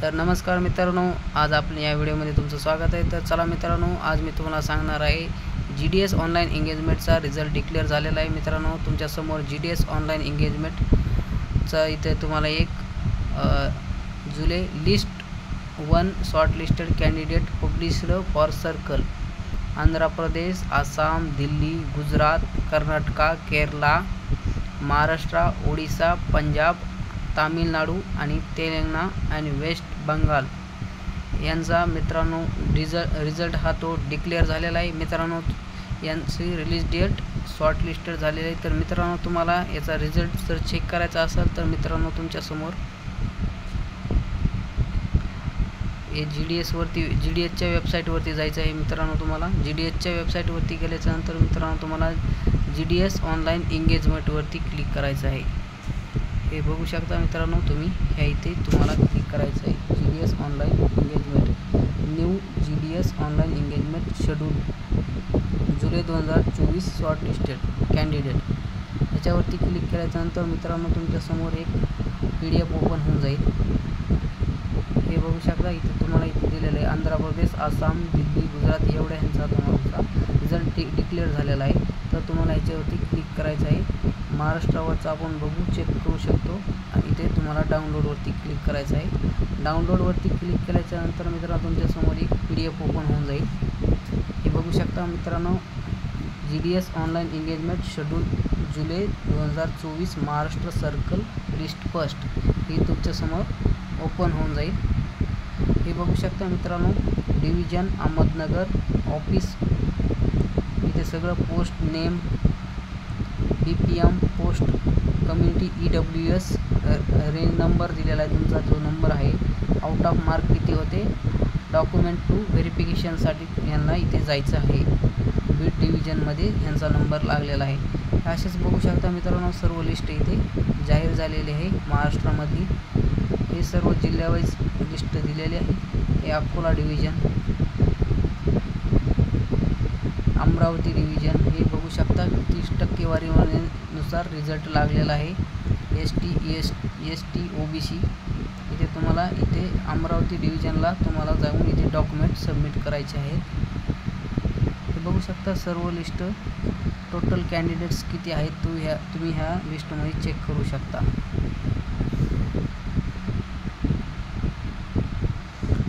तर नमस्कार मित्रांनो, आज आपल्या या व्हिडिओमध्ये तुमचं स्वागत आहे। तर चला मित्रांनो, आज मी तुम्हाला सांगणार आहे GDS ऑनलाईन एंगेजमेंटचा रिझल्ट डिक्लेअर झालेला आहे। मित्रांनो, तुमच्यासमोर GDS ऑनलाईन एंगेजमेंटचा इथे तुम्हाला एक जुलै list 1 shortlisted candidate published for circle Andhra Pradesh, Assam, Delhi, Gujarat, Karnataka, Kerala, Maharashtra, Odisha, Punjab, Tamil Nadu आणि तेलंगणा आणि वेस्ट बंगाल यांचा मित्रांनो रिझल्ट हा तो डिक्लेअर झालेला आहे। मित्रांनो, यांची रिलीज डेट शॉर्टलिस्टेड झालेली आहे। तर मित्रांनो, तुम्हाला याचा रिझल्ट जर चेक करायचा असेल तर मित्रांनो तुमच्यासमोर हे GDSच्या वेबसाईटवरती जायचं आहे। मित्रांनो, तुम्हाला GDSच्या वेबसाईटवरती गेल्याच्यानंतर मित्रांनो तुम्हाला GDS ऑनलाईन एंगेजमेंटवरती क्लिक करायचं आहे। हे बघू शकता मित्रांनो, तुम्ही ह्या इथे तुम्हाला क्लिक करायचं आहे। GDS online engagement, new GDS online engagement schedule जुलै 2024 शॉर्टलिस्टेड कॅन्डिडेट याच्यावरती क्लिक केल्याच्यानंतर मित्रांनो तुमच्यासमोर एक PDF ओपन होऊन जाईल। हे बघू शकता, इथे तुम्हाला इथे दिलेलं आहे आंध्र प्रदेश, आसाम, दिल्ली, गुजरात एवढ्या ह्यांचा तुम्हाला रिझल्ट डिक्लेअर झालेला आहे। तर तुम्हाला याच्यावरती क्लिक करायचं आहे। महाराष्ट्रावरचा आपण बघू चेक करू शकतो आणि इथे तुम्हाला डाउनलोडवरती क्लिक करायचं आहे। डाउनलोडवरती क्लिक केल्याच्यानंतर मित्रांनो तुमच्यासमोर एक PDF ओपन होऊन जाईल। हे बघू शकता मित्रांनो, GDS ऑनलाईन एंगेजमेंट शेड्यूल जुलै 2024 महाराष्ट्र सर्कल लिस्ट फर्स्ट ही तुमच्यासमोर ओपन होऊन जाईल। हे बघू शकता मित्रांनो, डिव्हिजन अहमदनगर, ऑफिस इथे सगळं post name, BPM, post community, EWS range number दिलेला आहे तुमचा जो नंबर आहे, आउट ऑफ मार्क किती होते, डॉक्युमेंट टू व्हेरिफिकेशनसाठी यांना इथे जायचं आहे। बीड डिव्हिजनमध्ये यांचा नंबर लागलेला आहे। असेच बघू शकता मित्रांनो, सर्व लिस्ट इथे जाहीर झालेली आहे महाराष्ट्रामधली। हे सर्व जिल्ह्यावाईज लिस्ट दिलेली आहे। हे अकोला डिव्हिजन, अमरावती डिव्हिजन हे बघू शकता 30% नुसार रिझल्ट लागलेला आहे। ST OBC इथे तुम्हाला इथे अमरावती डिव्हिजनला तुम्हाला जाऊन इथे डॉक्युमेंट सबमिट करायचे आहेत। हे बघू शकता सर्व लिस्ट, टोटल कॅन्डिडेट्स किती आहेत तुम्ही ह्या लिस्टमध्ये चेक करू शकता।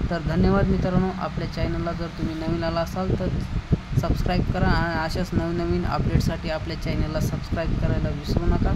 तर धन्यवाद मित्रांनो, आपल्या चॅनलला जर तुम्ही नवीन आला असाल तर सबस्क्राईब करा आणि अशाच नवीन अपडेटसाठी आपल्या चॅनलला सबस्क्राईब करायला विसरू नका।